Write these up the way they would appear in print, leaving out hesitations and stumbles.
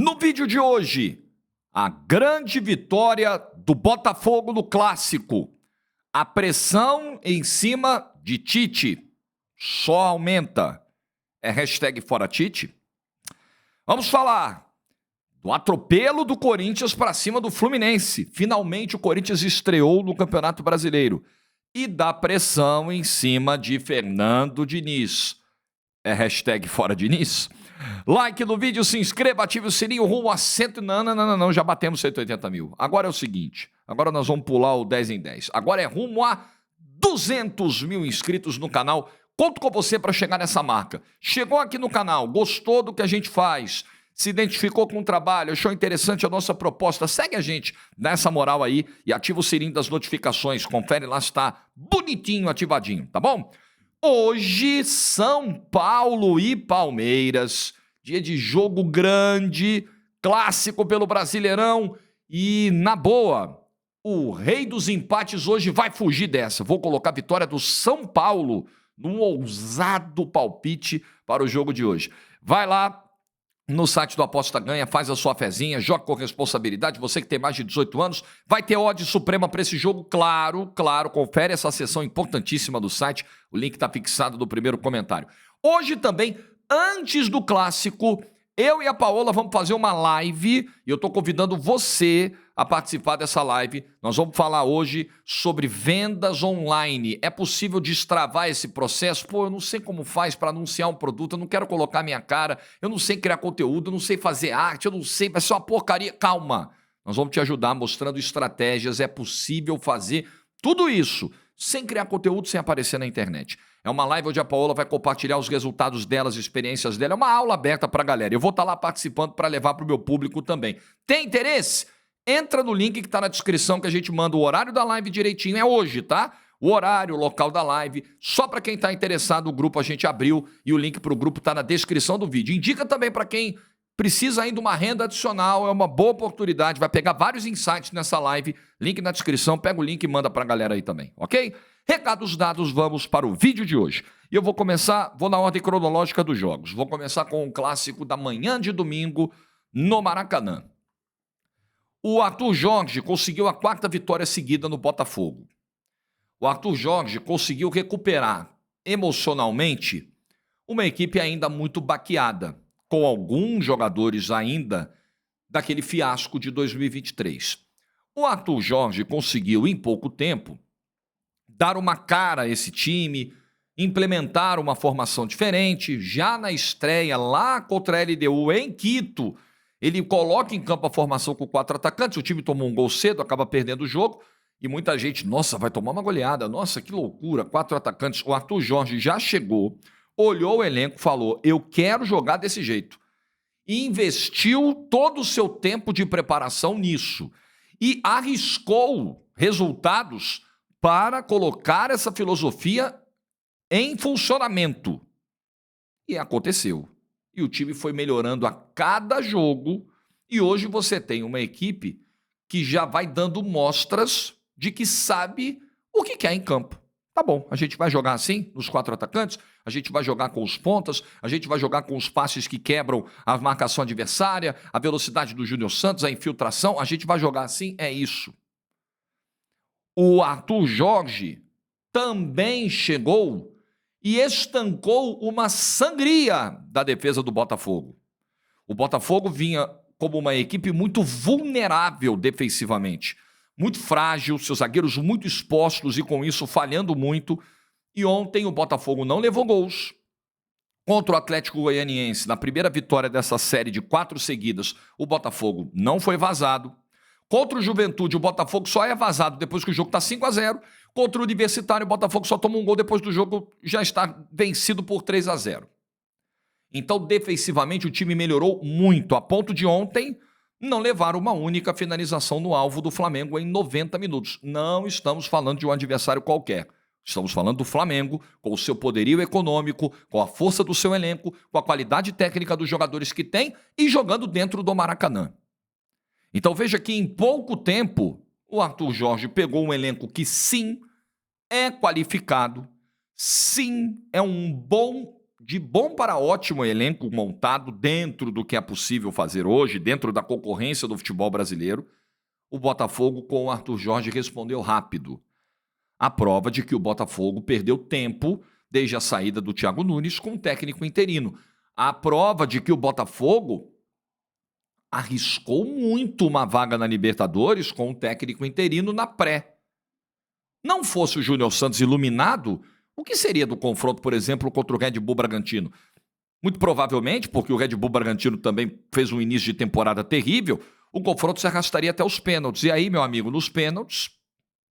No vídeo de hoje, a grande vitória do Botafogo no Clássico. A pressão em cima de Tite só aumenta. É hashtag fora Tite? Vamos falar do atropelo do Corinthians para cima do Fluminense. Finalmente o Corinthians estreou no Campeonato Brasileiro. E da pressão em cima de Fernando Diniz. É hashtag fora Diniz? Like no vídeo, se inscreva, ative o sininho rumo a 100... Não, já batemos 180 mil. Agora é o seguinte, agora nós vamos pular o 10 em 10. Agora é rumo a 200 mil inscritos no canal. Conto com você para chegar nessa marca. Chegou aqui no canal, gostou do que a gente faz, se identificou com o trabalho, achou interessante a nossa proposta, segue a gente, dá essa moral aí e ativa o sininho das notificações. Confere lá se está bonitinho, ativadinho, tá bom? Hoje, São Paulo e Palmeiras, dia de jogo grande, clássico pelo Brasileirão e, na boa, o rei dos empates hoje vai fugir dessa. Vou colocar a vitória do São Paulo num ousado palpite para o jogo de hoje. Vai lá no site do Aposta Ganha, faz a sua fezinha, joga com responsabilidade. Você que tem mais de 18 anos, vai ter odd suprema para esse jogo, claro. Confere essa seção importantíssima do site. O link está fixado no primeiro comentário. Hoje também, antes do clássico, eu e a Paola vamos fazer uma live e eu estou convidando você a participar dessa live. Nós vamos falar hoje sobre vendas online. É possível destravar esse processo? Pô, eu não sei como faz para anunciar um produto, eu não quero colocar minha cara, eu não sei criar conteúdo, eu não sei fazer arte, eu não sei, vai ser uma porcaria. Calma, nós vamos te ajudar mostrando estratégias. É possível fazer tudo isso sem criar conteúdo, sem aparecer na internet. É uma live onde a Paola vai compartilhar os resultados dela, as experiências dela. É uma aula aberta para a galera. Eu vou estar lá participando para levar para o meu público também. Tem interesse? Entra no link que está na descrição que a gente manda o horário da live direitinho. É hoje, tá? O horário, o local da live. Só para quem está interessado, o grupo a gente abriu e o link para o grupo está na descrição do vídeo. Indica também para quem precisa ainda uma renda adicional. É uma boa oportunidade. Vai pegar vários insights nessa live. Link na descrição. Pega o link e manda para a galera aí também, ok? Recados dados, vamos para o vídeo de hoje. E eu vou começar, vou na ordem cronológica dos jogos. Vou começar com o clássico da manhã de domingo no Maracanã. O Arthur Jorge conseguiu a 4ª vitória seguida no Botafogo. O Arthur Jorge conseguiu recuperar emocionalmente uma equipe ainda muito baqueada, com alguns jogadores ainda daquele fiasco de 2023. O Arthur Jorge conseguiu, em pouco tempo, dar uma cara a esse time, implementar uma formação diferente. Já na estreia lá contra a LDU em Quito, ele coloca em campo a formação com 4 atacantes, o time tomou um gol cedo, acaba perdendo o jogo, e muita gente, nossa, vai tomar uma goleada, nossa, que loucura, 4 atacantes. O Arthur Jorge já chegou, olhou o elenco, falou, eu quero jogar desse jeito. E investiu todo o seu tempo de preparação nisso. E arriscou resultados para colocar essa filosofia em funcionamento. E aconteceu. E o time foi melhorando a cada jogo. E hoje você tem uma equipe que já vai dando mostras de que sabe o que quer em campo. Tá bom, a gente vai jogar assim, nos 4 atacantes, a gente vai jogar com os pontas, a gente vai jogar com os passes que quebram a marcação adversária, a velocidade do Júnior Santos, a infiltração, a gente vai jogar assim, é isso. O Arthur Jorge também chegou e estancou uma sangria da defesa do Botafogo. O Botafogo vinha como uma equipe muito vulnerável defensivamente, muito frágil, seus zagueiros muito expostos e com isso falhando muito. E ontem o Botafogo não levou gols. Contra o Atlético Goianiense, na primeira vitória dessa série de 4 seguidas, o Botafogo não foi vazado. Contra o Juventude, o Botafogo só é vazado depois que o jogo está 5-0. Contra o Universitário, o Botafogo só toma um gol depois do jogo já está vencido por 3-0. Então, defensivamente, o time melhorou muito, a ponto de ontem não levar uma única finalização no alvo do Flamengo em 90 minutos. Não estamos falando de um adversário qualquer. Estamos falando do Flamengo, com o seu poderio econômico, com a força do seu elenco, com a qualidade técnica dos jogadores que tem e jogando dentro do Maracanã. Então veja que em pouco tempo o Arthur Jorge pegou um elenco que sim, é qualificado, sim, é um bom de bom para ótimo elenco montado dentro do que é possível fazer hoje, dentro da concorrência do futebol brasileiro, o Botafogo com o Arthur Jorge respondeu rápido. A prova de que o Botafogo perdeu tempo desde a saída do Thiago Nunes com o técnico interino. A prova de que o Botafogo arriscou muito uma vaga na Libertadores com o técnico interino na pré. Não fosse o Júnior Santos iluminado, o que seria do confronto, por exemplo, contra o Red Bull Bragantino? Muito provavelmente, porque o Red Bull Bragantino também fez um início de temporada terrível, o confronto se arrastaria até os pênaltis. E aí, meu amigo, nos pênaltis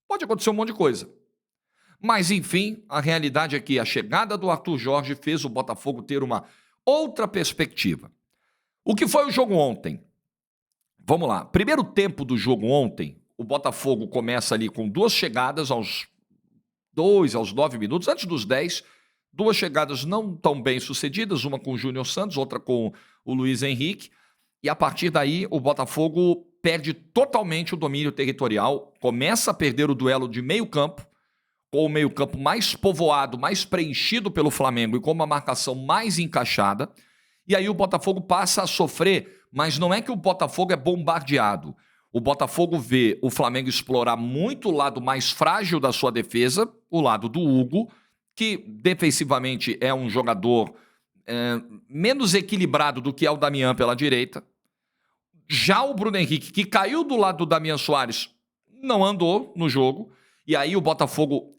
pode acontecer um monte de coisa. Mas, enfim, a realidade é que a chegada do Arthur Jorge fez o Botafogo ter uma outra perspectiva. O que foi o jogo ontem? Vamos lá. Primeiro tempo do jogo ontem, o Botafogo começa ali com 2 chegadas aos 9 minutos, antes dos 10, 2 chegadas não tão bem sucedidas, uma com o Júnior Santos, outra com o Luiz Henrique, e a partir daí o Botafogo perde totalmente o domínio territorial, começa a perder o duelo de meio campo, com o meio campo mais povoado, mais preenchido pelo Flamengo e com uma marcação mais encaixada, e aí o Botafogo passa a sofrer, mas não é que o Botafogo é bombardeado. O Botafogo vê o Flamengo explorar muito o lado mais frágil da sua defesa, o lado do Hugo, que defensivamente é um jogador menos equilibrado do que é o Damian pela direita. Já o Bruno Henrique, que caiu do lado do Damian Soares, não andou no jogo. E aí o Botafogo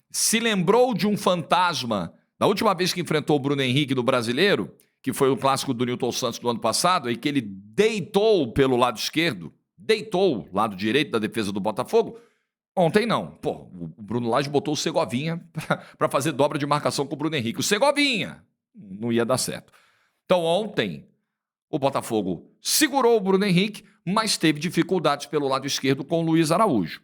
se lembrou de um fantasma da última vez que enfrentou o Bruno Henrique no Brasileiro, que foi o clássico do Nilton Santos do ano passado, e que ele deitou pelo lado esquerdo, deitou o lado direito da defesa do Botafogo. Ontem não. Pô, o Bruno Lage botou o Segovinha para fazer dobra de marcação com o Bruno Henrique. O Segovinha! Não ia dar certo. Então ontem o Botafogo segurou o Bruno Henrique, mas teve dificuldades pelo lado esquerdo com o Luiz Araújo.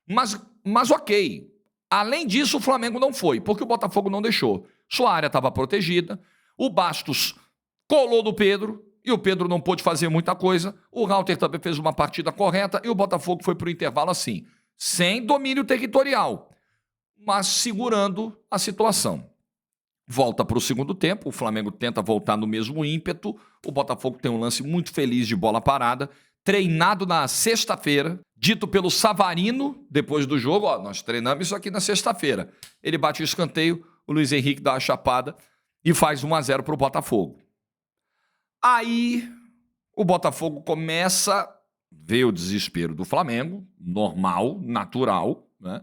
Mas ok. Além disso, o Flamengo não foi, porque o Botafogo não deixou. Sua área estava protegida, o Bastos colou no Pedro, e o Pedro não pôde fazer muita coisa, o Rauter também fez uma partida correta, e o Botafogo foi para o intervalo assim, sem domínio territorial, mas segurando a situação. Volta para o segundo tempo, o Flamengo tenta voltar no mesmo ímpeto, o Botafogo tem um lance muito feliz de bola parada, treinado na sexta-feira, dito pelo Savarino, depois do jogo, nós treinamos isso aqui na sexta-feira. Ele bate o escanteio, o Luiz Henrique dá a chapada e faz 1-0 para o Botafogo. Aí o Botafogo começa a ver o desespero do Flamengo, normal, natural, né?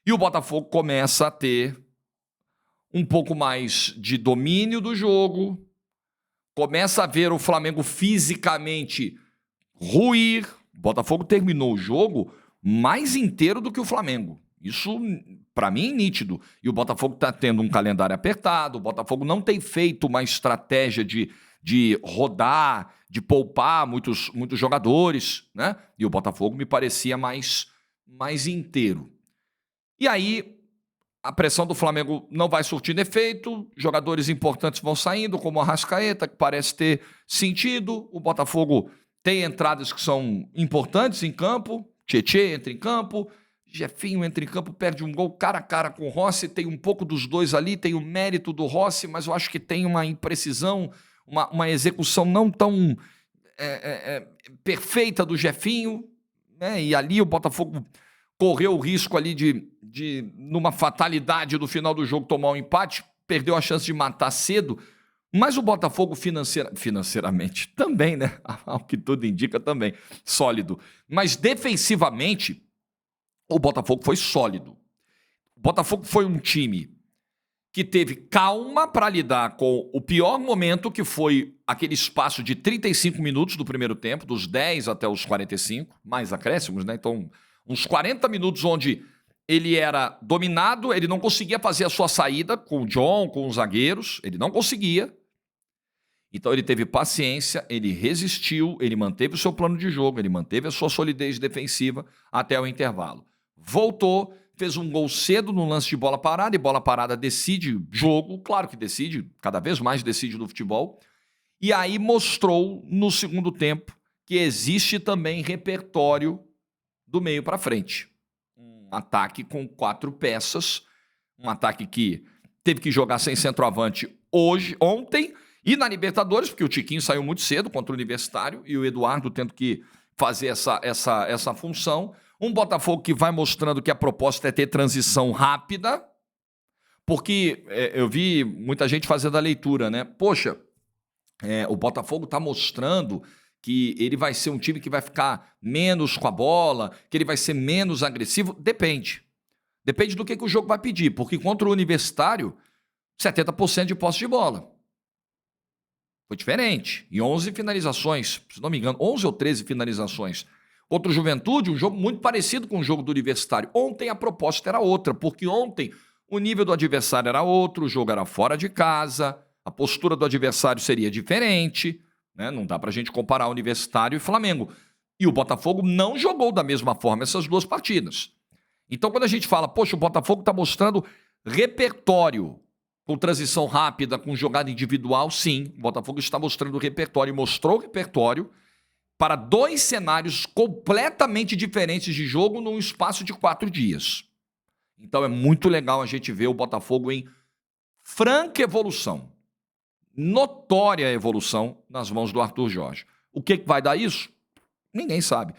E o Botafogo começa a ter um pouco mais de domínio do jogo, começa a ver o Flamengo fisicamente ruir. O Botafogo terminou o jogo mais inteiro do que o Flamengo. Isso, para mim, é nítido. E o Botafogo está tendo um calendário apertado, o Botafogo não tem feito uma estratégia de rodar, de poupar muitos jogadores, né? E o Botafogo me parecia mais inteiro. E aí, a pressão do Flamengo não vai surtindo efeito, jogadores importantes vão saindo, como o Arrascaeta, que parece ter sentido. O Botafogo tem entradas que são importantes em campo, Tietê entra em campo, Jefinho entra em campo, perde um gol cara a cara com o Rossi, tem um pouco dos dois ali, tem o mérito do Rossi, mas eu acho que tem uma imprecisão, uma execução não tão perfeita do Jefinho, né? E ali o Botafogo correu o risco ali de numa fatalidade no final do jogo, tomar um empate, perdeu a chance de matar cedo, mas o Botafogo financeiramente também, né? Ao que tudo indica também, sólido. Mas defensivamente, o Botafogo foi sólido. O Botafogo foi um time que teve calma para lidar com o pior momento, que foi aquele espaço de 35 minutos do primeiro tempo, dos 10 até os 45, mais acréscimos, né? Então, uns 40 minutos onde ele era dominado, ele não conseguia fazer a sua saída com o John, com os zagueiros, ele não conseguia. Então ele teve paciência, ele resistiu, ele manteve o seu plano de jogo, ele manteve a sua solidez defensiva até o intervalo. Voltou, fez um gol cedo no lance de bola parada, e bola parada decide jogo, claro que decide, cada vez mais decide no futebol. E aí mostrou no segundo tempo que existe também repertório do meio para frente. Um ataque com 4 peças, um ataque que teve que jogar sem centroavante ontem, e na Libertadores, porque o Tiquinho saiu muito cedo contra o Universitário e o Eduardo tendo que fazer essa função. Um Botafogo que vai mostrando que a proposta é ter transição rápida, porque eu vi muita gente fazendo a leitura, né? Poxa, o Botafogo está mostrando que ele vai ser um time que vai ficar menos com a bola, que ele vai ser menos agressivo. Depende. Depende do que o jogo vai pedir, porque contra o Universitário, 70% de posse de bola. Foi diferente. E 11 finalizações, se não me engano, 11 ou 13 finalizações. Contra o Juventude, um jogo muito parecido com o jogo do Universitário. Ontem a proposta era outra, porque ontem o nível do adversário era outro, o jogo era fora de casa, a postura do adversário seria diferente, né? Não dá pra gente comparar Universitário e Flamengo. E o Botafogo não jogou da mesma forma essas duas partidas. Então, quando a gente fala, poxa, o Botafogo está mostrando repertório com transição rápida, com jogada individual, sim, o Botafogo está mostrando repertório e mostrou repertório para 2 cenários completamente diferentes de jogo num espaço de 4 dias. Então é muito legal a gente ver o Botafogo em franca evolução, notória evolução nas mãos do Arthur Jorge. O que vai dar isso? Ninguém sabe.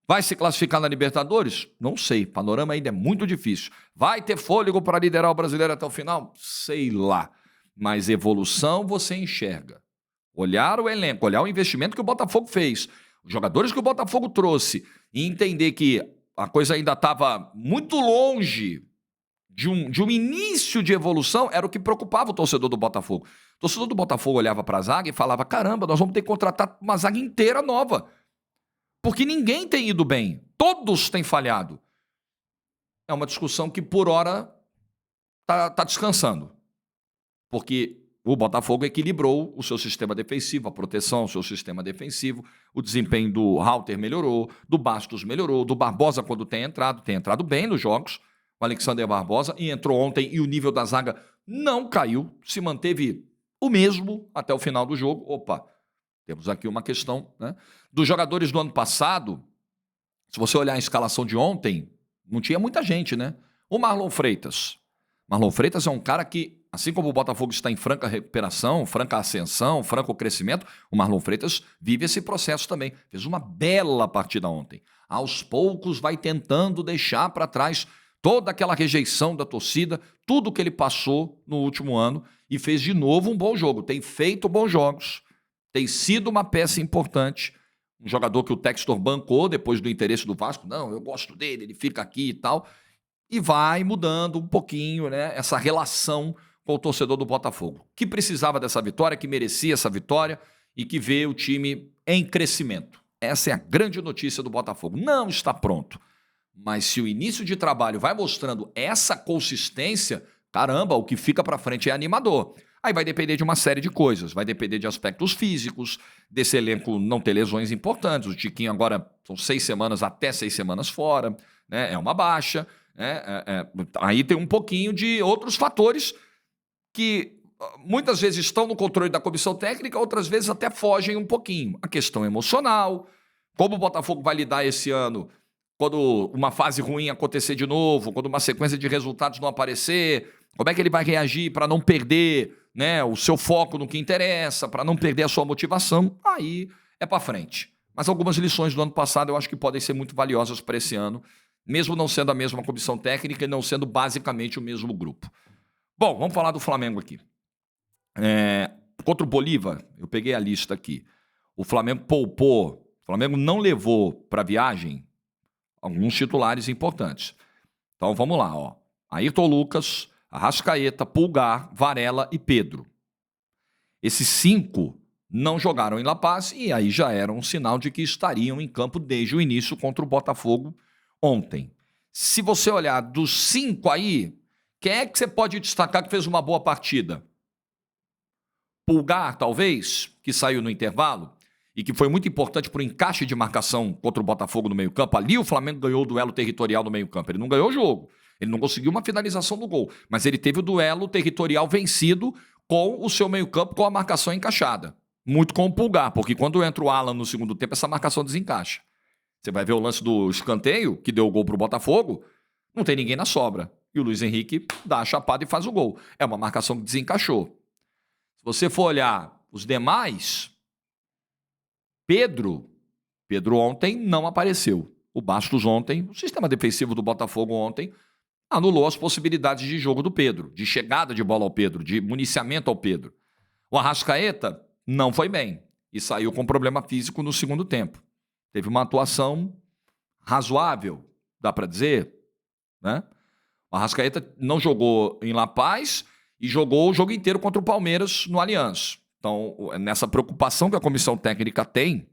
Vai se classificar na Libertadores? Não sei, o panorama ainda é muito difícil. Vai ter fôlego para liderar o Brasileiro até o final? Sei lá. Mas evolução você enxerga. Olhar o elenco, olhar o investimento que o Botafogo fez, os jogadores que o Botafogo trouxe, e entender que a coisa ainda estava muito longe de um início de evolução, era o que preocupava o torcedor do Botafogo. O torcedor do Botafogo olhava para a zaga e falava, caramba, nós vamos ter que contratar uma zaga inteira nova. Porque ninguém tem ido bem. Todos têm falhado. É uma discussão que, por hora, tá descansando. Porque o Botafogo equilibrou o seu sistema defensivo, a proteção, o seu sistema defensivo. O desempenho do Halter melhorou, do Bastos melhorou, do Barbosa, quando tem entrado bem nos jogos, o Alexander Barbosa, e entrou ontem e o nível da zaga não caiu, se manteve o mesmo até o final do jogo. Opa, temos aqui uma questão, né? Dos jogadores do ano passado, se você olhar a escalação de ontem, não tinha muita gente, né? O Marlon Freitas. Marlon Freitas é um cara que, assim como o Botafogo está em franca recuperação, franca ascensão, franco crescimento, o Marlon Freitas vive esse processo também. Fez uma bela partida ontem. Aos poucos vai tentando deixar para trás toda aquela rejeição da torcida, tudo que ele passou no último ano e fez de novo um bom jogo. Tem feito bons jogos, tem sido uma peça importante. Um jogador que o Textor bancou depois do interesse do Vasco. Não, eu gosto dele, ele fica aqui e tal. E vai mudando um pouquinho, né, essa relação com o torcedor do Botafogo, que precisava dessa vitória, que merecia essa vitória e que vê o time em crescimento. Essa é a grande notícia do Botafogo. Não está pronto, mas se o início de trabalho vai mostrando essa consistência, caramba, o que fica para frente é animador. Aí vai depender de uma série de coisas, vai depender de aspectos físicos, desse elenco não ter lesões importantes. O Tiquinho agora são 6 semanas, até 6 semanas fora, né? É uma baixa. Aí tem um pouquinho de outros fatores que muitas vezes estão no controle da comissão técnica, outras vezes até fogem um pouquinho. A questão emocional, como o Botafogo vai lidar esse ano quando uma fase ruim acontecer de novo, quando uma sequência de resultados não aparecer, como é que ele vai reagir para não perder, né, o seu foco no que interessa, para não perder a sua motivação, aí é para frente. Mas algumas lições do ano passado eu acho que podem ser muito valiosas para esse ano, mesmo não sendo a mesma comissão técnica e não sendo basicamente o mesmo grupo. Bom, vamos falar do Flamengo aqui. Contra o Bolívar, eu peguei a lista aqui. O Flamengo poupou, o Flamengo não levou para a viagem alguns titulares importantes. Então vamos lá, ó. Ayrton Lucas, Arrascaeta, Pulgar, Varela e Pedro. Esses 5 não jogaram em La Paz e aí já era um sinal de que estariam em campo desde o início contra o Botafogo ontem. Se você olhar dos 5 aí, quem é que você pode destacar que fez uma boa partida? Pulgar, talvez, que saiu no intervalo e que foi muito importante para o encaixe de marcação contra o Botafogo no meio-campo. Ali o Flamengo ganhou o duelo territorial no meio-campo. Ele não ganhou o jogo, ele não conseguiu uma finalização no gol, mas ele teve o duelo territorial vencido com o seu meio-campo, com a marcação encaixada. Muito com o Pulgar, porque quando entra o Alan no segundo tempo, essa marcação desencaixa. Você vai ver o lance do escanteio, que deu o gol para o Botafogo, não tem ninguém na sobra. E o Luiz Henrique dá a chapada e faz o gol. É uma marcação que desencaixou. Se você for olhar os demais, Pedro ontem não apareceu. O Bastos ontem, o sistema defensivo do Botafogo ontem, anulou as possibilidades de jogo do Pedro, de chegada de bola ao Pedro, de municiamento ao Pedro. O Arrascaeta não foi bem e saiu com problema físico no segundo tempo. Teve uma atuação razoável, dá para dizer, né? O Arrascaeta não jogou em La Paz e jogou o jogo inteiro contra o Palmeiras no Allianz. Então, nessa preocupação que a comissão técnica tem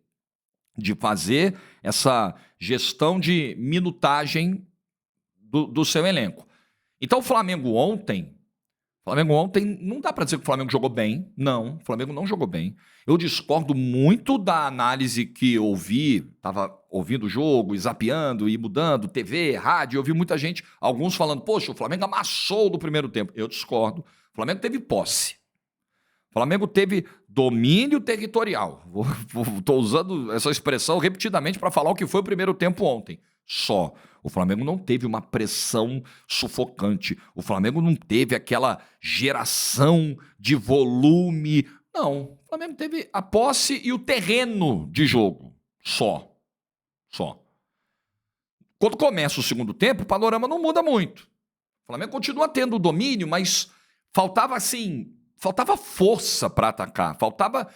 de fazer essa gestão de minutagem do seu elenco. Então, o Flamengo ontem, não dá para dizer que o Flamengo jogou bem. Não, o Flamengo não jogou bem. Eu discordo muito da análise que eu ouvi, estava ouvindo o jogo, e zapeando e mudando, TV, rádio, eu ouvi muita gente, alguns falando, poxa, o Flamengo amassou do primeiro tempo. Eu discordo. O Flamengo teve posse. O Flamengo teve domínio territorial. Estou usando essa expressão repetidamente para falar o que foi o primeiro tempo ontem. Só. O Flamengo não teve uma pressão sufocante. O Flamengo não teve aquela geração de volume. Não. O Flamengo teve a posse e o terreno de jogo. Só. Quando começa o segundo tempo, o panorama não muda muito. O Flamengo continua tendo o domínio, mas faltava força para atacar, faltava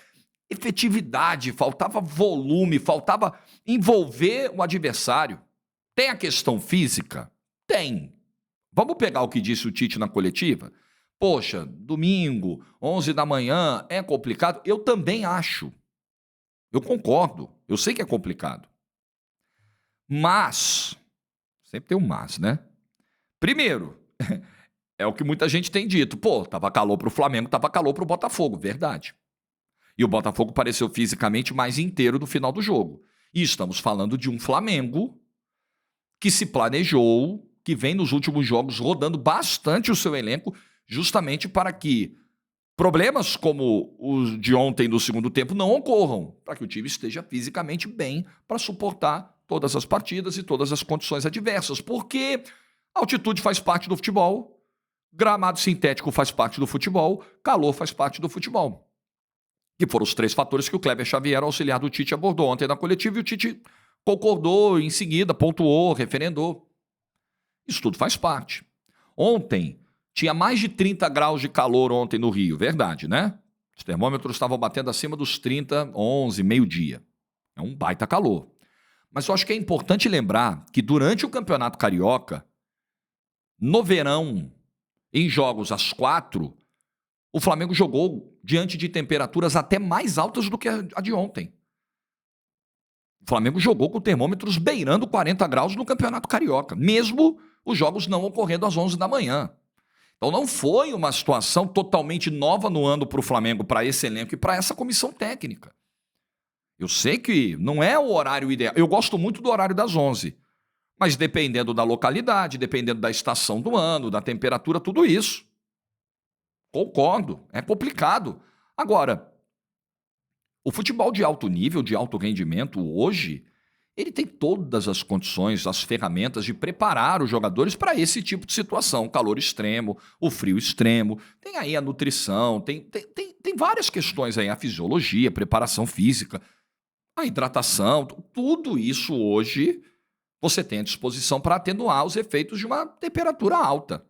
efetividade, faltava volume, faltava envolver o adversário. Tem a questão física? Tem. Vamos pegar o que disse o Tite na coletiva? Poxa, domingo, 11 da manhã, é complicado? Eu também acho. Eu concordo. Eu sei que é complicado. Mas, sempre tem um mas, né? Primeiro, é o que muita gente tem dito. Pô, tava calor pro Flamengo, tava calor pro Botafogo. Verdade. E o Botafogo pareceu fisicamente mais inteiro no final do jogo. E estamos falando de um Flamengo que se planejou, que vem nos últimos jogos rodando bastante o seu elenco, justamente para que problemas como os de ontem no segundo tempo não ocorram, para que o time esteja fisicamente bem para suportar todas as partidas e todas as condições adversas. Porque altitude faz parte do futebol, gramado sintético faz parte do futebol, calor faz parte do futebol. Que foram os 3 fatores que o Kleber Xavier, auxiliar do Tite, abordou ontem na coletiva, e o Tite concordou em seguida, pontuou, referendou. Isso tudo faz parte. Ontem, tinha mais de 30 graus de calor ontem no Rio, verdade, né? Os termômetros estavam batendo acima dos 30, 11, meio-dia. É um baita calor. Mas eu acho que é importante lembrar que durante o Campeonato Carioca, no verão, em jogos às 4, o Flamengo jogou diante de temperaturas até mais altas do que a de ontem. O Flamengo jogou com termômetros beirando 40 graus no Campeonato Carioca, mesmo os jogos não ocorrendo às 11 da manhã. Então não foi uma situação totalmente nova no ano para o Flamengo, para esse elenco e para essa comissão técnica. Eu sei que não é o horário ideal. Eu gosto muito do horário das 11. Mas dependendo da localidade, dependendo da estação do ano, da temperatura, tudo isso. Concordo, é complicado. Agora, o futebol de alto nível, de alto rendimento, hoje, ele tem todas as condições, as ferramentas de preparar os jogadores para esse tipo de situação. O calor extremo, o frio extremo, tem aí a nutrição, tem várias questões aí, a fisiologia, a preparação física, a hidratação, tudo isso hoje você tem à disposição para atenuar os efeitos de uma temperatura alta.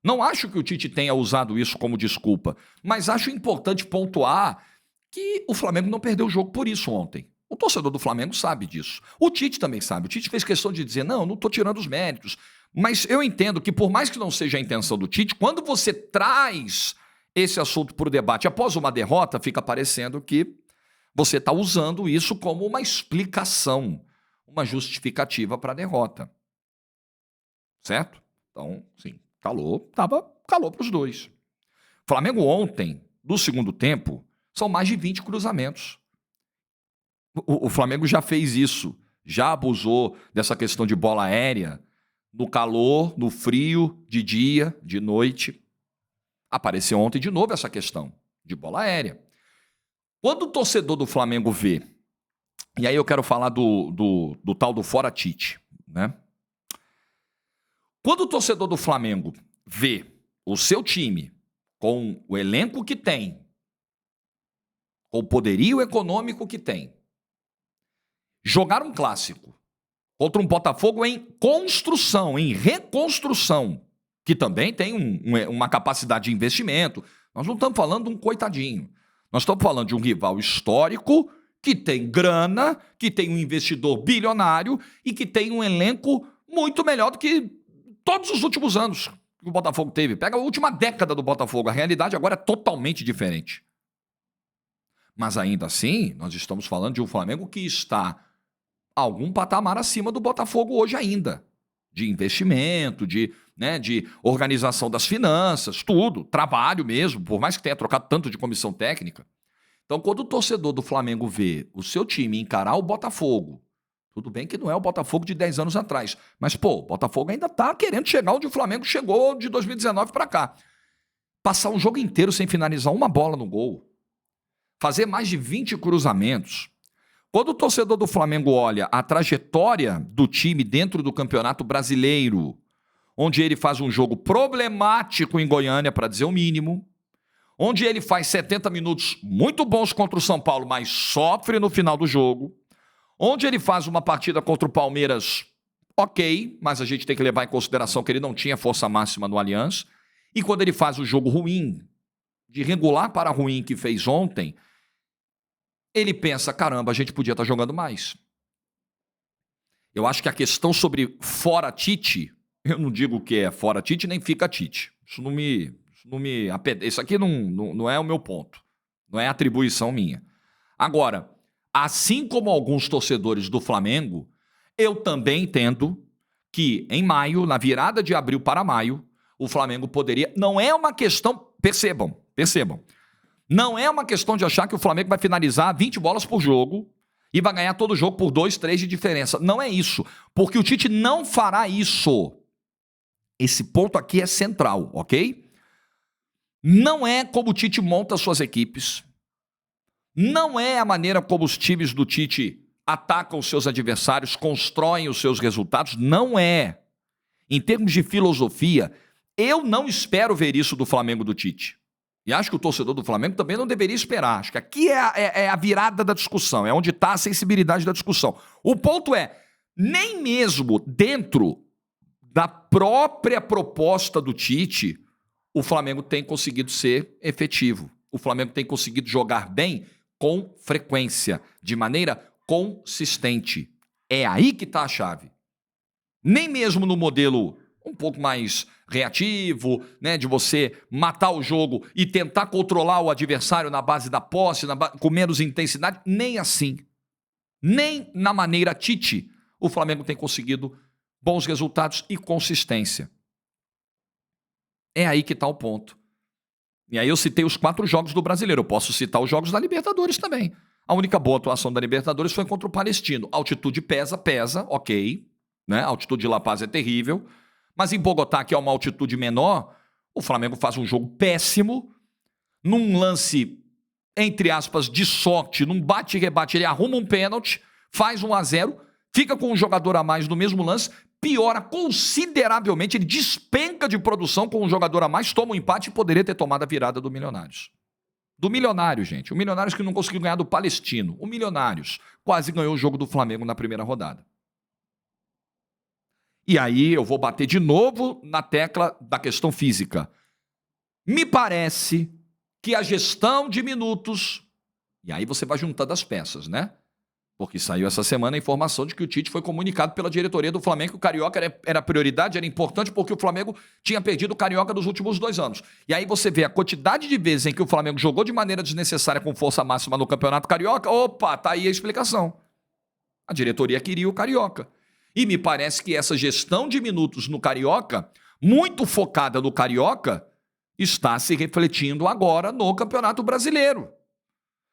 Não acho que o Tite tenha usado isso como desculpa, mas acho importante pontuar que o Flamengo não perdeu o jogo por isso ontem. O torcedor do Flamengo sabe disso. O Tite também sabe. O Tite fez questão de dizer, não estou tirando os méritos. Mas eu entendo que, por mais que não seja a intenção do Tite, quando você traz esse assunto para o debate após uma derrota, fica parecendo que você está usando isso como uma explicação, uma justificativa para a derrota. Certo? Então, sim, estava calor para os dois. Flamengo ontem, no segundo tempo, são mais de 20 cruzamentos. O Flamengo já fez isso, já abusou dessa questão de bola aérea, no calor, no frio, de dia, de noite. Apareceu ontem de novo essa questão de bola aérea. Quando o torcedor do Flamengo vê, e aí eu quero falar do tal do fora Tite, né? Quando o torcedor do Flamengo vê o seu time com o elenco que tem, com o poderio econômico que tem, jogar um clássico contra um Botafogo em construção, em reconstrução, que também tem uma capacidade de investimento. Nós não estamos falando de um coitadinho. Nós estamos falando de um rival histórico que tem grana, que tem um investidor bilionário e que tem um elenco muito melhor do que todos os últimos anos que o Botafogo teve. Pega a última década do Botafogo. A realidade agora é totalmente diferente. Mas ainda assim, nós estamos falando de um Flamengo que está algum patamar acima do Botafogo hoje ainda. De investimento, de organização das finanças, tudo, trabalho mesmo, por mais que tenha trocado tanto de comissão técnica. Então, quando o torcedor do Flamengo vê o seu time encarar o Botafogo, tudo bem que não é o Botafogo de 10 anos atrás, mas, o Botafogo ainda está querendo chegar onde o Flamengo chegou de 2019 para cá. Passar o jogo inteiro sem finalizar uma bola no gol, fazer mais de 20 cruzamentos. Quando o torcedor do Flamengo olha a trajetória do time dentro do Campeonato Brasileiro, onde ele faz um jogo problemático em Goiânia, para dizer o mínimo, onde ele faz 70 minutos muito bons contra o São Paulo, mas sofre no final do jogo, onde ele faz uma partida contra o Palmeiras ok, mas a gente tem que levar em consideração que ele não tinha força máxima no Allianz, e quando ele faz o jogo ruim, de regular para ruim que fez ontem, ele pensa, caramba, a gente podia estar jogando mais. Eu acho que a questão sobre fora Tite, eu não digo que é fora Tite nem fica Tite. Isso aqui não é o meu ponto. Não é atribuição minha. Agora, assim como alguns torcedores do Flamengo, eu também entendo que em maio, na virada de abril para maio, o Flamengo poderia... Não é uma questão... Percebam. Não é uma questão de achar que o Flamengo vai finalizar 20 bolas por jogo e vai ganhar todo jogo por 2, 3 de diferença. Não é isso. Porque o Tite não fará isso. Esse ponto aqui é central, ok? Não é como o Tite monta suas equipes. Não é a maneira como os times do Tite atacam os seus adversários, constroem os seus resultados. Não é. Em termos de filosofia, eu não espero ver isso do Flamengo do Tite. E acho que o torcedor do Flamengo também não deveria esperar. Acho que aqui é a virada da discussão, é onde está a sensibilidade da discussão. O ponto é, nem mesmo dentro da própria proposta do Tite, o Flamengo tem conseguido ser efetivo. O Flamengo tem conseguido jogar bem com frequência, de maneira consistente. É aí que está a chave. Nem mesmo no modelo um pouco mais reativo, de você matar o jogo e tentar controlar o adversário na base da posse, com menos intensidade, nem assim. Nem na maneira Tite, o Flamengo tem conseguido bons resultados e consistência. É aí que está o ponto. E aí eu citei os 4 jogos do Brasileiro, eu posso citar os jogos da Libertadores também. A única boa atuação da Libertadores foi contra o Palestino. A altitude pesa, ok. A altitude de La Paz é terrível. Mas em Bogotá, que é uma altitude menor, o Flamengo faz um jogo péssimo. Num lance, entre aspas, de sorte, num bate e rebate, ele arruma um pênalti, faz 1-0, fica com um jogador a mais no mesmo lance, piora consideravelmente, ele despenca de produção com um jogador a mais, toma um empate e poderia ter tomado a virada do Milionários. Do Milionários, gente. O Milionários que não conseguiu ganhar do Palestino. O Milionários quase ganhou o jogo do Flamengo na primeira rodada. E aí eu vou bater de novo na tecla da questão física. Me parece que a gestão de minutos... E aí você vai juntando as peças, Porque saiu essa semana a informação de que o Tite foi comunicado pela diretoria do Flamengo que o Carioca era prioridade, era importante porque o Flamengo tinha perdido o Carioca nos últimos 2 anos. E aí você vê a quantidade de vezes em que o Flamengo jogou de maneira desnecessária com força máxima no Campeonato Carioca. Opa, tá aí a explicação. A diretoria queria o Carioca. E me parece que essa gestão de minutos no Carioca, muito focada no Carioca, está se refletindo agora no Campeonato Brasileiro.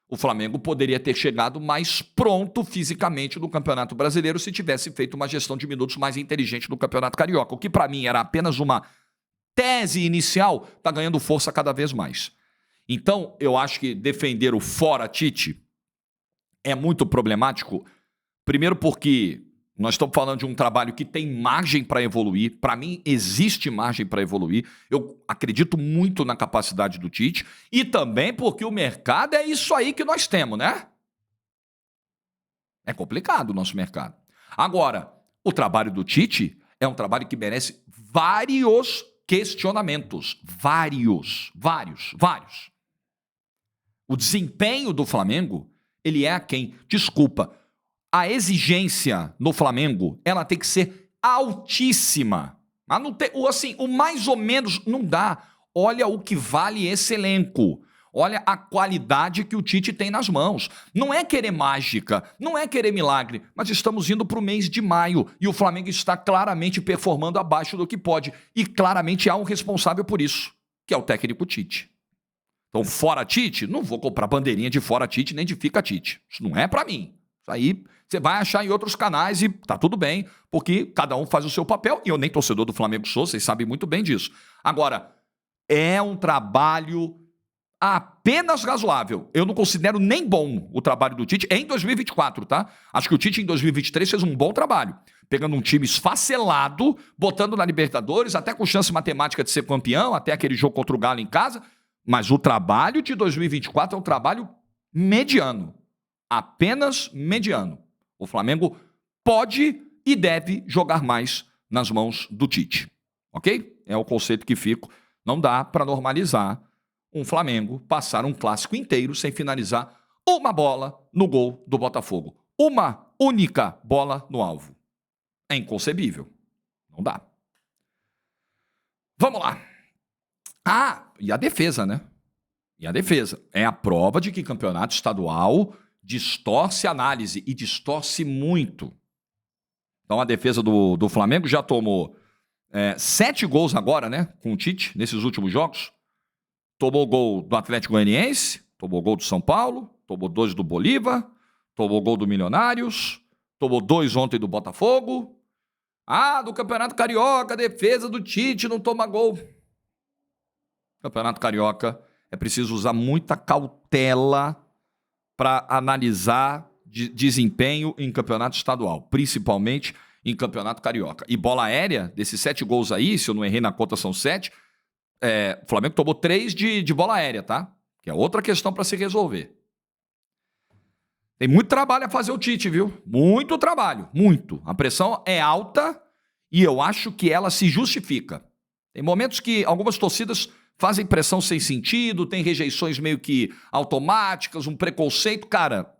O Flamengo poderia ter chegado mais pronto fisicamente no Campeonato Brasileiro se tivesse feito uma gestão de minutos mais inteligente no Campeonato Carioca. O que para mim era apenas uma tese inicial, está ganhando força cada vez mais. Então, eu acho que defender o fora Tite é muito problemático. Primeiro porque Nós estamos falando de um trabalho que tem margem para evoluir. Para mim, existe margem para evoluir. Eu acredito muito na capacidade do Tite e também porque o mercado é isso aí que nós temos, né? É complicado o nosso mercado. Agora, o trabalho do Tite é um trabalho que merece vários questionamentos. Vários. O desempenho do Flamengo, ele é aquém. Desculpa, a exigência no Flamengo, ela tem que ser altíssima. Mas não tem, assim, o mais ou menos não dá. Olha o que vale esse elenco. Olha a qualidade que o Tite tem nas mãos. Não é querer mágica, não é querer milagre, mas estamos indo para o mês de maio e o Flamengo está claramente performando abaixo do que pode. E claramente há um responsável por isso, que é o técnico Tite. Então, fora Tite, não vou comprar bandeirinha de fora Tite nem de fica Tite. Isso não é para mim. Isso aí você vai achar em outros canais e tá tudo bem, porque cada um faz o seu papel e eu nem torcedor do Flamengo sou, vocês sabem muito bem disso. Agora, é um trabalho apenas razoável. Eu não considero nem bom o trabalho do Tite em 2024, tá? Acho que o Tite em 2023 fez um bom trabalho, pegando um time esfacelado, botando na Libertadores, até com chance matemática de ser campeão, até aquele jogo contra o Galo em casa, mas o trabalho de 2024 é um trabalho mediano, apenas mediano. O Flamengo pode e deve jogar mais nas mãos do Tite, ok? É o conceito que fico. Não dá para normalizar um Flamengo passar um clássico inteiro sem finalizar uma bola no gol do Botafogo. Uma única bola no alvo. É inconcebível. Não dá. Vamos lá. E a defesa, né? E a defesa. É a prova de que campeonato estadual distorce a análise e distorce muito. Então a defesa do Flamengo já tomou 7 gols agora, né? Com o Tite, nesses últimos jogos. Tomou gol do Atlético Goianiense, tomou gol do São Paulo, tomou 2 do Bolívar, tomou gol do Milionários, tomou 2 ontem do Botafogo. Do Campeonato Carioca, a defesa do Tite não toma gol. Campeonato Carioca é preciso usar muita cautela para analisar desempenho em campeonato estadual, principalmente em campeonato carioca. E bola aérea, desses 7 gols aí, se eu não errei na conta são 7, o Flamengo tomou 3 de bola aérea, tá? Que é outra questão para se resolver. Tem muito trabalho a fazer o Tite, viu? Muito trabalho, muito. A pressão é alta e eu acho que ela se justifica. Tem momentos que algumas torcidas fazem pressão sem sentido, tem rejeições meio que automáticas, um preconceito. Cara,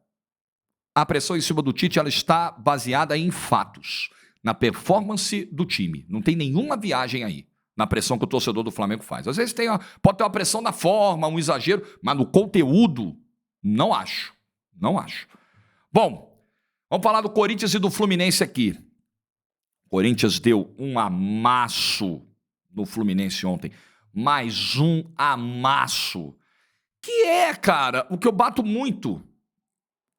a pressão em cima do Tite ela está baseada em fatos, na performance do time. Não tem nenhuma viagem aí na pressão que o torcedor do Flamengo faz. Às vezes pode ter uma pressão na forma, um exagero, mas no conteúdo, não acho. Não acho. Bom, vamos falar do Corinthians e do Fluminense aqui. O Corinthians deu um amasso no Fluminense ontem. Mais um amasso. Que cara, o que eu bato muito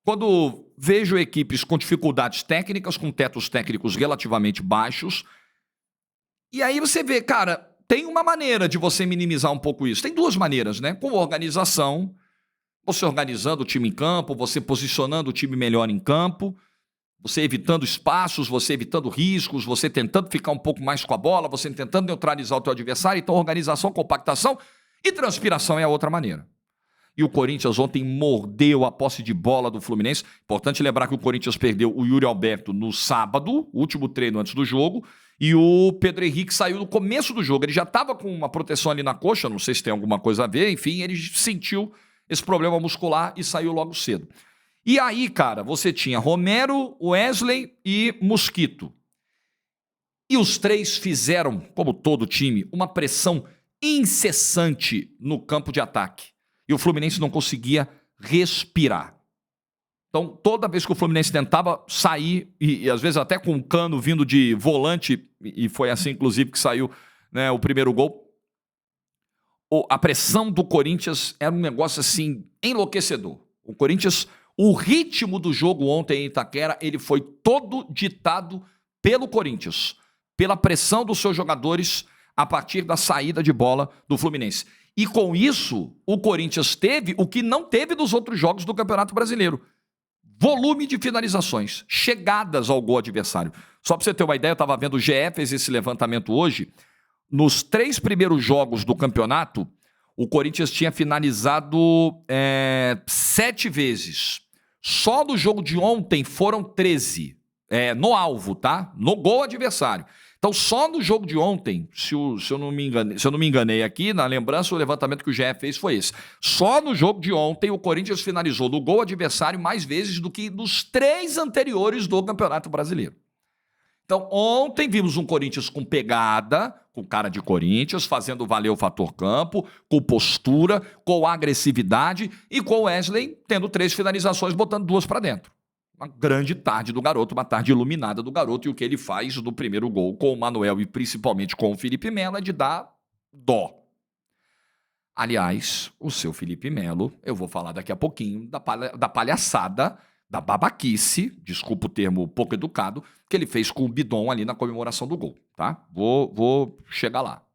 quando vejo equipes com dificuldades técnicas, com tetos técnicos relativamente baixos. E aí você vê, cara, tem uma maneira de você minimizar um pouco isso. Tem 2 maneiras, né? Com organização, você organizando o time em campo, você posicionando o time melhor em campo, você evitando espaços, você evitando riscos, você tentando ficar um pouco mais com a bola, você tentando neutralizar o teu adversário. Então, organização, compactação e transpiração é a outra maneira. E o Corinthians ontem mordeu a posse de bola do Fluminense. Importante lembrar que o Corinthians perdeu o Yuri Alberto no sábado, último treino antes do jogo, e o Pedro Henrique saiu no começo do jogo. Ele já estava com uma proteção ali na coxa, não sei se tem alguma coisa a ver, enfim, ele sentiu esse problema muscular e saiu logo cedo. E aí, cara, você tinha Romero, Wesley e Mosquito. E os 3 fizeram, como todo time, uma pressão incessante no campo de ataque. E o Fluminense não conseguia respirar. Então, toda vez que o Fluminense tentava sair, e às vezes até com um cano vindo de volante, e foi assim, inclusive, que saiu, né, o primeiro gol, a pressão do Corinthians era um negócio, assim, enlouquecedor. O Corinthians, o ritmo do jogo ontem em Itaquera, ele foi todo ditado pelo Corinthians, pela pressão dos seus jogadores a partir da saída de bola do Fluminense. E com isso, o Corinthians teve o que não teve nos outros jogos do Campeonato Brasileiro. volume de finalizações, chegadas ao gol adversário. Só para você ter uma ideia, eu estava vendo o GE fez esse levantamento hoje. Nos 3 primeiros jogos do campeonato, o Corinthians tinha finalizado 7 vezes. Só no jogo de ontem foram 13. No alvo, tá? No gol adversário. Então, só no jogo de ontem, se eu não me enganei aqui, na lembrança, o levantamento que o GE fez foi esse. Só no jogo de ontem, o Corinthians finalizou no gol adversário mais vezes do que nos 3 anteriores do Campeonato Brasileiro. Então, ontem vimos um Corinthians com pegada, com cara de Corinthians, fazendo valer o fator campo, com postura, com agressividade e com o Wesley tendo 3 finalizações, botando 2 para dentro. Uma grande tarde do garoto, uma tarde iluminada do garoto, e o que ele faz no primeiro gol com o Manuel e principalmente com o Felipe Melo é de dar dó. Aliás, o seu Felipe Melo, eu vou falar daqui a pouquinho da palhaçada, da babaquice, desculpa o termo pouco educado, que ele fez com o Bidon ali na comemoração do gol, tá? Vou chegar lá,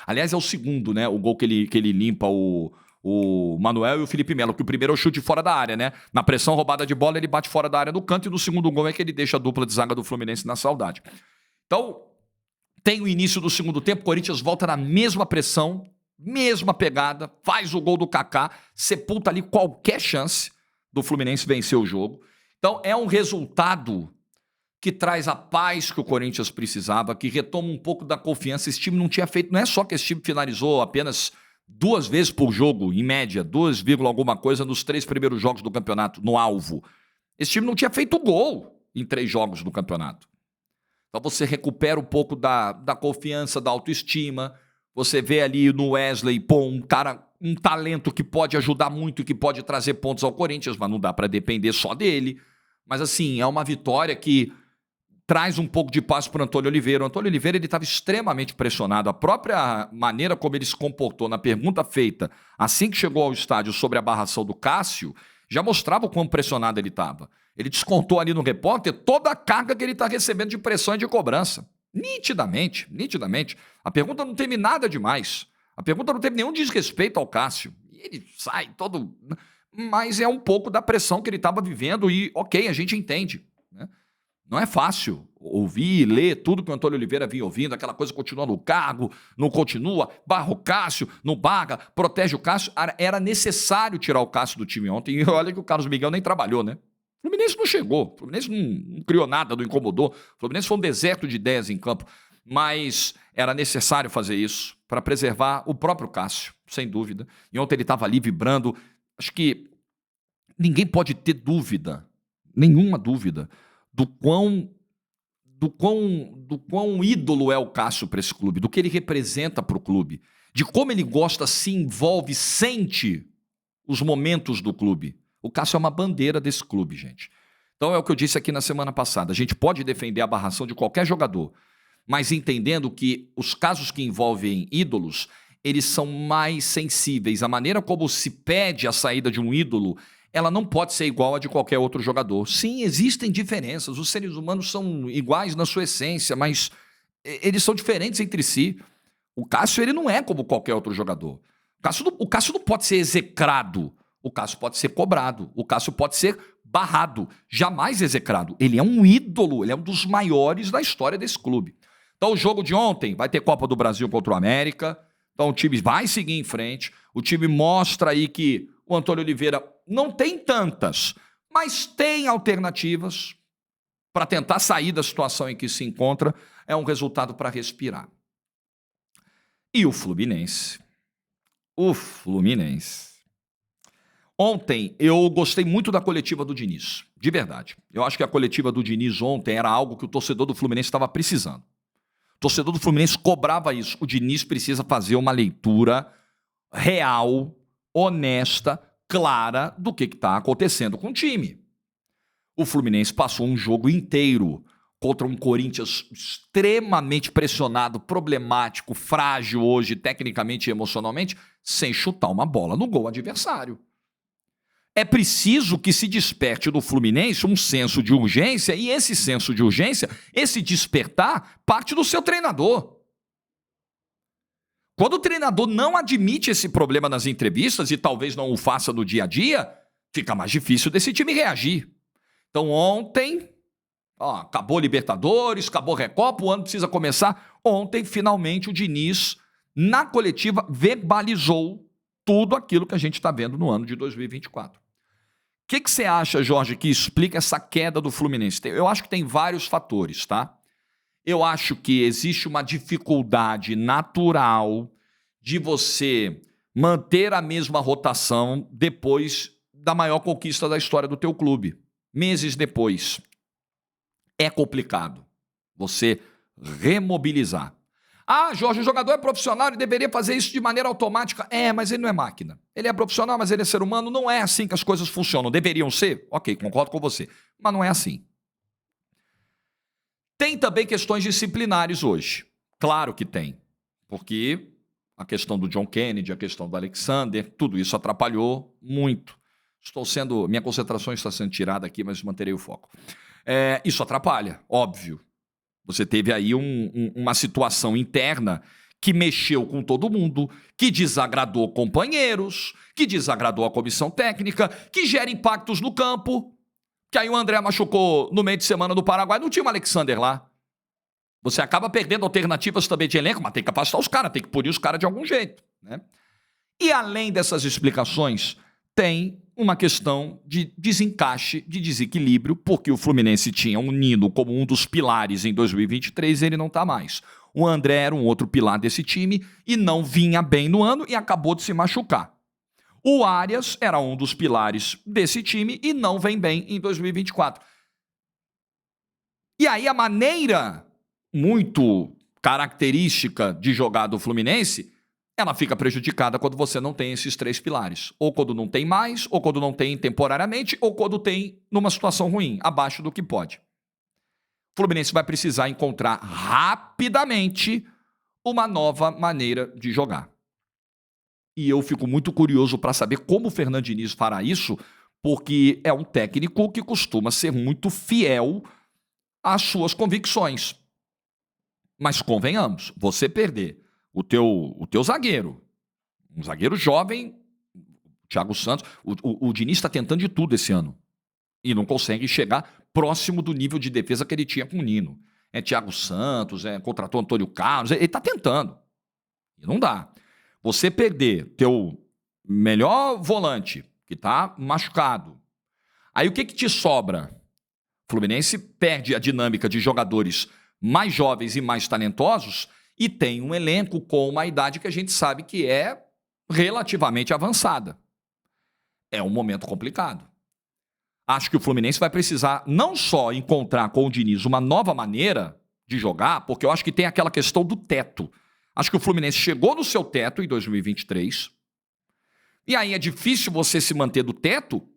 Aliás, é o segundo, né? O gol que ele limpa o Manuel e o Felipe Melo, que o primeiro é o chute fora da área, né? Na pressão roubada de bola, ele bate fora da área do canto, e no segundo gol é que ele deixa a dupla de zaga do Fluminense na saudade. Então, tem o início do segundo tempo, o Corinthians volta na mesma pressão, mesma pegada, faz o gol do Kaká, sepulta ali qualquer chance do Fluminense vencer o jogo. Então, é um resultado que traz a paz que o Corinthians precisava, que retoma um pouco da confiança. Esse time não tinha feito, não é só que esse time finalizou apenas 2 vezes por jogo, em média, 2, alguma coisa nos 3 primeiros jogos do campeonato, no alvo. Esse time não tinha feito gol em 3 jogos do campeonato. Então você recupera um pouco da confiança, da autoestima. Você vê ali no Wesley, um talento que pode ajudar muito e que pode trazer pontos ao Corinthians, mas não dá para depender só dele. Mas assim, é uma vitória que traz um pouco de paz para o Antônio Oliveira. O Antônio Oliveira estava extremamente pressionado. A própria maneira como ele se comportou na pergunta feita assim que chegou ao estádio sobre a barração do Cássio já mostrava o quão pressionado ele estava. Ele descontou ali no repórter toda a carga que ele está recebendo de pressão e de cobrança. Nitidamente. A pergunta não teve nada demais. A pergunta não teve nenhum desrespeito ao Cássio. E ele sai todo... Mas é um pouco da pressão que ele estava vivendo e, ok, a gente entende, né? Não é fácil ouvir e ler tudo que o Antônio Oliveira vinha ouvindo, aquela coisa continua no cargo, não continua, barra o Cássio, não barra, protege o Cássio. Era necessário tirar o Cássio do time ontem, e olha que o Carlos Miguel nem trabalhou, né? O Fluminense não chegou, o Fluminense não criou nada, não incomodou, o Fluminense foi um deserto de ideias em campo, mas era necessário fazer isso para preservar o próprio Cássio, sem dúvida. E ontem ele estava ali vibrando. Acho que ninguém pode ter dúvida, nenhuma dúvida, do quão ídolo é o Cássio para esse clube, do que ele representa para o clube, de como ele gosta, se envolve, sente os momentos do clube. O Cássio é uma bandeira desse clube, gente. Então é o que eu disse aqui na semana passada. A gente pode defender a barração de qualquer jogador, mas entendendo que os casos que envolvem ídolos, eles são mais sensíveis. A maneira como se pede a saída de um ídolo, ela não pode ser igual a de qualquer outro jogador. Sim, existem diferenças. Os seres humanos são iguais na sua essência, mas eles são diferentes entre si. O Cássio, ele não é como qualquer outro jogador. O Cássio não pode ser execrado. O Cássio pode ser cobrado. O Cássio pode ser barrado. Jamais execrado. Ele é um ídolo. Ele é um dos maiores da história desse clube. Então, o jogo de ontem vai ter Copa do Brasil contra o América. Então, o time vai seguir em frente. O time mostra aí que o Antônio Oliveira não tem tantas, mas tem alternativas para tentar sair da situação em que se encontra. É um resultado para respirar. E o Fluminense? Ontem eu gostei muito da coletiva do Diniz, de verdade. Eu acho que a coletiva do Diniz ontem era algo que o torcedor do Fluminense estava precisando. O torcedor do Fluminense cobrava isso. O Diniz precisa fazer uma leitura real, honesta, clara do que está acontecendo com o time. O Fluminense passou um jogo inteiro contra um Corinthians extremamente pressionado, problemático, frágil hoje, tecnicamente e emocionalmente, sem chutar uma bola no gol adversário. É preciso que se desperte do Fluminense um senso de urgência, e esse senso de urgência, esse despertar, parte do seu treinador. Quando o treinador não admite esse problema nas entrevistas, e talvez não o faça no dia a dia, fica mais difícil desse time reagir. Então ontem, acabou Libertadores, acabou Recopa, o ano precisa começar. Ontem, finalmente, o Diniz, na coletiva, verbalizou tudo aquilo que a gente está vendo no ano de 2024. O que você acha, Jorge, que explica essa queda do Fluminense? Eu acho que tem vários fatores, tá? Eu acho que existe uma dificuldade natural de você manter a mesma rotação depois da maior conquista da história do teu clube. Meses depois. É complicado você remobilizar. Jorge, o jogador é profissional, ele deveria fazer isso de maneira automática. Mas ele não é máquina. Ele é profissional, mas ele é ser humano. Não é assim que as coisas funcionam. Deveriam ser? Ok, concordo com você. Mas não é assim. Tem também questões disciplinares hoje. Claro que tem. Porque a questão do John Kennedy, a questão do Alexander, tudo isso atrapalhou muito. Minha concentração está sendo tirada aqui, mas manterei o foco. Isso atrapalha, óbvio. Você teve aí uma situação interna que mexeu com todo mundo, que desagradou companheiros, que desagradou a comissão técnica, que gera impactos no campo. Que aí o André machucou no meio de semana do Paraguai, não tinha o Alexander lá. Você acaba perdendo alternativas também de elenco, mas tem que capacitar os caras, tem que punir os caras de algum jeito, né? E além dessas explicações, tem uma questão de desencaixe, de desequilíbrio, porque o Fluminense tinha um Nino como um dos pilares em 2023 e ele não está mais. O André era um outro pilar desse time e não vinha bem no ano e acabou de se machucar. O Arias era um dos pilares desse time e não vem bem em 2024. E aí a maneira muito característica de jogar do Fluminense, ela fica prejudicada quando você não tem esses três pilares. Ou quando não tem mais, ou quando não tem temporariamente, ou quando tem numa situação ruim, abaixo do que pode. O Fluminense vai precisar encontrar rapidamente uma nova maneira de jogar. E eu fico muito curioso para saber como o Fernando Diniz fará isso, porque é um técnico que costuma ser muito fiel às suas convicções. Mas convenhamos, você perder o teu zagueiro, um zagueiro jovem, Thiago Santos, o Diniz está tentando de tudo esse ano e não consegue chegar próximo do nível de defesa que ele tinha com o Nino. Thiago Santos, contratou Antônio Carlos, ele está tentando e não dá. Você perder teu melhor volante, que está machucado, aí o que te sobra? O Fluminense perde a dinâmica de jogadores mais jovens e mais talentosos e tem um elenco com uma idade que a gente sabe que é relativamente avançada. É um momento complicado. Acho que o Fluminense vai precisar não só encontrar com o Diniz uma nova maneira de jogar, porque eu acho que tem aquela questão do teto. Acho que o Fluminense chegou no seu teto em 2023, e aí é difícil você se manter do teto,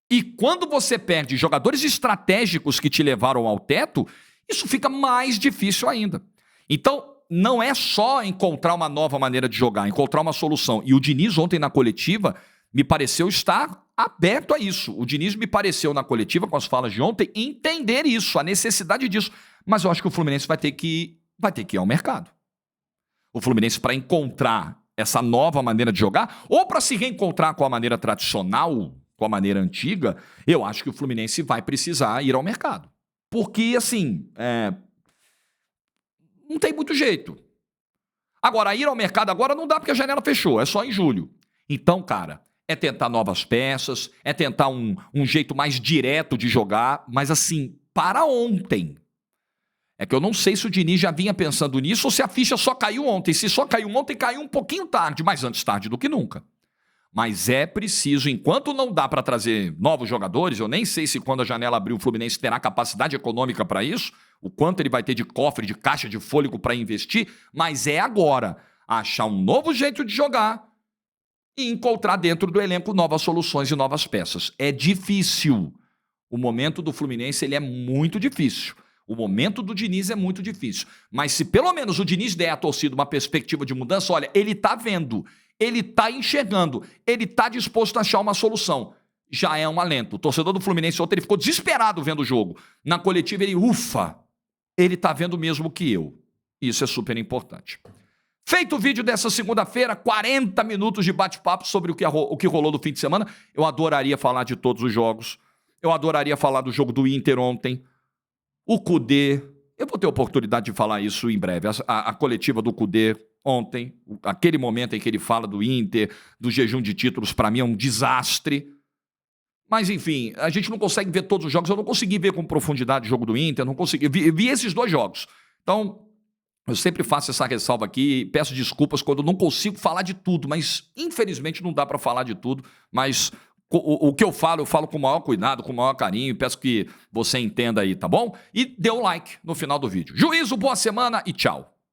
e quando você perde jogadores estratégicos que te levaram ao teto, isso fica mais difícil ainda. Então, não é só encontrar uma nova maneira de jogar, encontrar uma solução. E o Diniz ontem na coletiva me pareceu estar aberto a isso. O Diniz me pareceu na coletiva, com as falas de ontem, entender isso, a necessidade disso. Mas eu acho que o Fluminense vai ter que ir ao mercado. O Fluminense, para encontrar essa nova maneira de jogar, ou para se reencontrar com a maneira tradicional, com a maneira antiga, eu acho que o Fluminense vai precisar ir ao mercado. Porque, assim, não tem muito jeito. Agora, ir ao mercado agora não dá porque a janela fechou, é só em julho. Então, cara, é tentar novas peças, é tentar um jeito mais direto de jogar, mas assim, para ontem. É que eu não sei se o Diniz já vinha pensando nisso ou se a ficha só caiu ontem. Se só caiu ontem, caiu um pouquinho tarde, mas antes tarde do que nunca. Mas é preciso, enquanto não dá para trazer novos jogadores, eu nem sei se quando a janela abrir o Fluminense terá capacidade econômica para isso, o quanto ele vai ter de cofre, de caixa, de fôlego para investir, mas é agora achar um novo jeito de jogar e encontrar dentro do elenco novas soluções e novas peças. É difícil. O momento do Fluminense ele é muito difícil. O momento do Diniz é muito difícil. Mas se pelo menos o Diniz der à torcida uma perspectiva de mudança, olha, ele está vendo, ele está enxergando, ele está disposto a achar uma solução. Já é um alento. O torcedor do Fluminense ontem ele ficou desesperado vendo o jogo. Na coletiva ele, ele está vendo mesmo que eu. Isso é super importante. Feito o vídeo dessa segunda-feira, 40 minutos de bate-papo sobre o que rolou no fim de semana. Eu adoraria falar de todos os jogos. Eu adoraria falar do jogo do Inter ontem. O Kudê. Eu vou ter oportunidade de falar isso em breve. A coletiva do Kudê ontem, aquele momento em que ele fala do Inter, do jejum de títulos, para mim é um desastre. Mas, enfim, a gente não consegue ver todos os jogos. Eu não consegui ver com profundidade o jogo do Inter, não consegui. Vi esses 2 jogos. Então, eu sempre faço essa ressalva aqui e peço desculpas quando eu não consigo falar de tudo, mas, infelizmente, não dá para falar de tudo. Mas o que eu falo com o maior cuidado, com o maior carinho, e peço que você entenda aí, tá bom? E dê um like no final do vídeo. Juízo, boa semana e tchau.